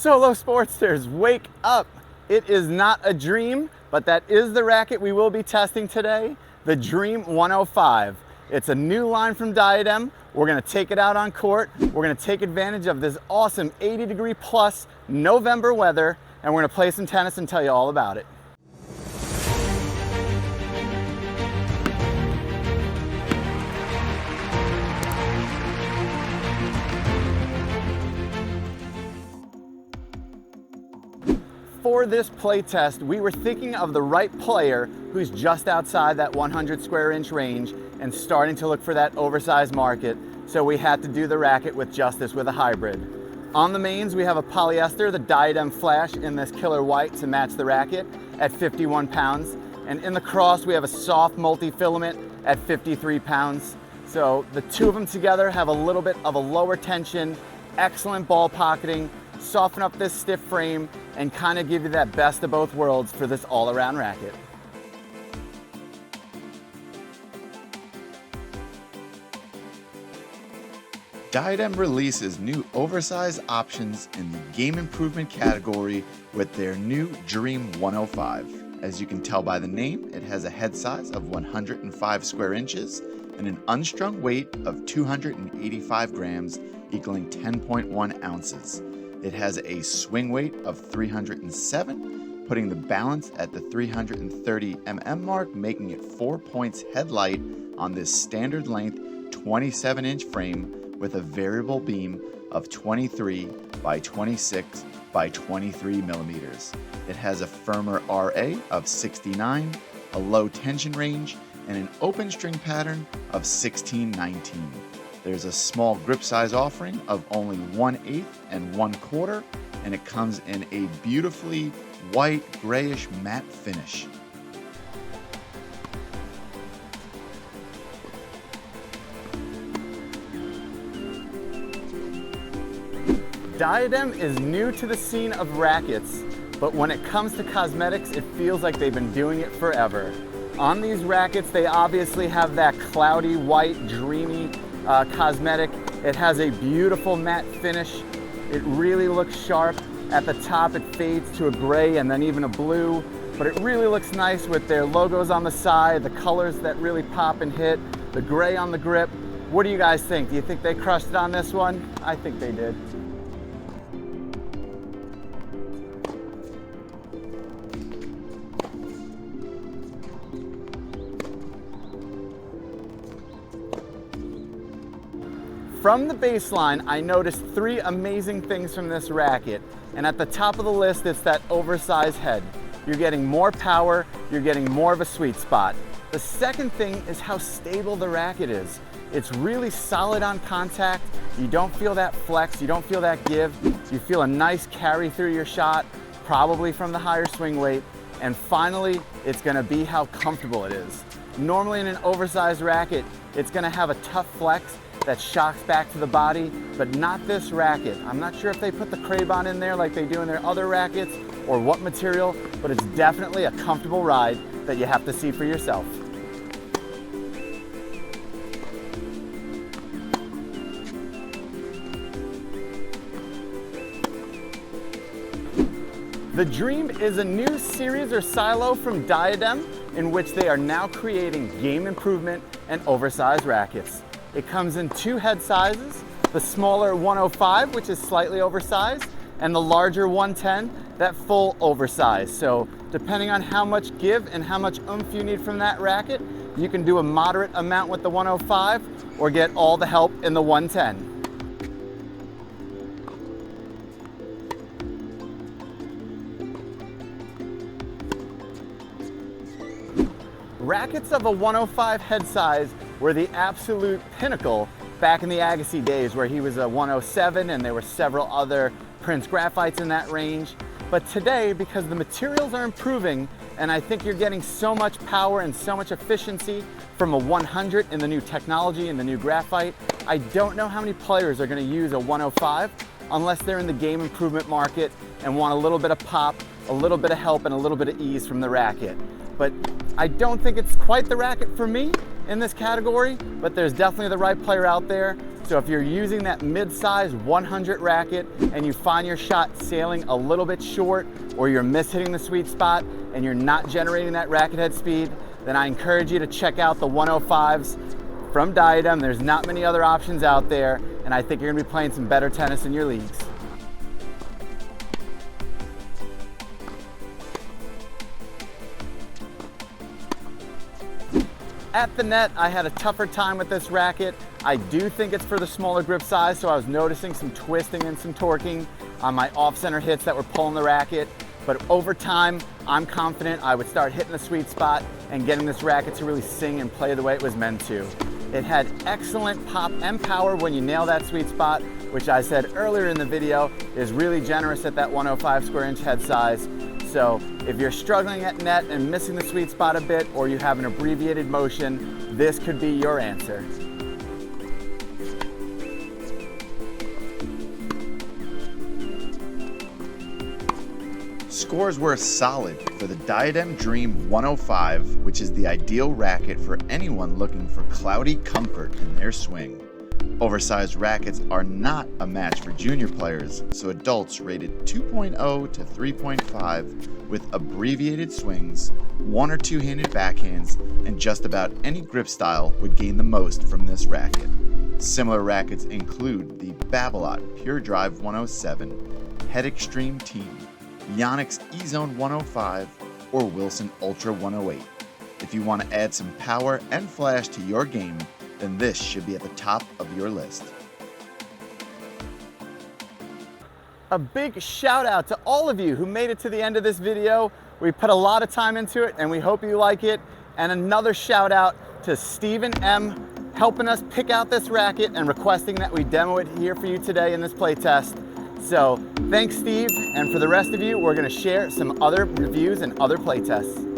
Solow Sportsters, wake up! It is not a dream, but that is the racket we will be testing today, the Dream 105. It's a new line from Diadem. We're gonna take it out on court. We're gonna take advantage of this awesome 80-degree plus November weather, and we're gonna play some tennis and tell you all about it. For this play test, we were thinking of the right player who's just outside that 100 square inch range and starting to look for that oversized market, so we had to do the racket with Justice with a hybrid. On the mains, we have a polyester, the Diadem Flash in this killer white to match the racket at 51 pounds. And in the cross, we have a soft multi-filament at 53 pounds. So the two of them together have a little bit of a lower tension, excellent ball pocketing, soften up this stiff frame, and kind of give you that best of both worlds for this all-around racket. Diadem releases new oversized options in the game improvement category with their new Dream 105. As you can tell by the name, it has a head size of 105 square inches and an unstrung weight of 285 grams, equaling 10.1 ounces. It has a swing weight of 307, putting the balance at the 330 mm mark, making it 4 points headlight on this standard length 27-inch frame with a variable beam of 23 by 26 by 23 millimeters. It has a firmer RA of 69, a low tension range, and an open string pattern of 16-19. There's a small grip size offering of only 1/8 and 1/4, and it comes in a beautifully white, grayish matte finish. Diadem is new to the scene of rackets, but when it comes to cosmetics, it feels like they've been doing it forever. On these rackets, they obviously have that cloudy, white, dreamy cosmetic. It has a beautiful matte finish. It really looks sharp. At the top, it fades to a gray and then even a blue, but it really looks nice with their logos on the side, the colors that really pop and hit, the gray on the grip. What do you guys think? Do you think they crushed it on this one? I think they did. From the baseline, I noticed three amazing things from this racket. And at the top of the list, it's that oversized head. You're getting more power, you're getting more of a sweet spot. The second thing is how stable the racket is. It's really solid on contact. You don't feel that flex, you don't feel that give. You feel a nice carry through your shot, probably from the higher swing weight. And finally, it's gonna be how comfortable it is. Normally in an oversized racket, it's gonna have a tough flex that shocks back to the body, but not this racket. I'm not sure if they put the Kraibon in there like they do in their other rackets or what material, but it's definitely a comfortable ride that you have to see for yourself. The Dream is a new series or silo from Diadem in which they are now creating game improvement and oversized rackets. It comes in two head sizes, the smaller 105, which is slightly oversized, and the larger 110, that full oversized. So depending on how much give and how much oomph you need from that racket, you can do a moderate amount with the 105 or get all the help in the 110. Rackets of a 105 head size were the absolute pinnacle back in the Agassi days, where he was a 107 and there were several other Prince Graphites in that range. But today, because the materials are improving and I think you're getting so much power and so much efficiency from a 100 in the new technology and the new graphite, I don't know how many players are going to use a 105 unless they're in the game improvement market and want a little bit of pop, a little bit of help, and a little bit of ease from the racket. But I don't think it's quite the racket for me in this category, but there's definitely the right player out there. So if you're using that mid-size 100 racket and you find your shot sailing a little bit short, or you're mishitting the sweet spot and you're not generating that racket head speed, then I encourage you to check out the 105s from Diadem. There's not many other options out there, and I think you're gonna be playing some better tennis in your leagues. At the net, I had a tougher time with this racket. I do think it's for the smaller grip size, so I was noticing some twisting and some torquing on my off-center hits that were pulling the racket. But over time, I'm confident I would start hitting the sweet spot and getting this racket to really sing and play the way it was meant to. It had excellent pop and power when you nail that sweet spot, which I said earlier in the video is really generous at that 105 square inch head size. So if you're struggling at net and missing the sweet spot a bit, or you have an abbreviated motion, this could be your answer. Scores were solid for the Diadem Dream 105, which is the ideal racket for anyone looking for cloudy comfort in their swing. Oversized rackets are not a match for junior players, so adults rated 2.0 to 3.5 with abbreviated swings, one or two-handed backhands, and just about any grip style would gain the most from this racket. Similar rackets include the Babolat Pure Drive 107, Head Extreme Team, Yonex E-Zone 105, or Wilson Ultra 108. If you want to add some power and flash to your game, then this should be at the top of your list. A big shout out to all of you who made it to the end of this video. We put a lot of time into it and we hope you like it. And another shout out to Stephen M. helping us pick out this racket and requesting that we demo it here for you today in this playtest. So thanks, Steve. And for the rest of you, we're gonna share some other reviews and other playtests.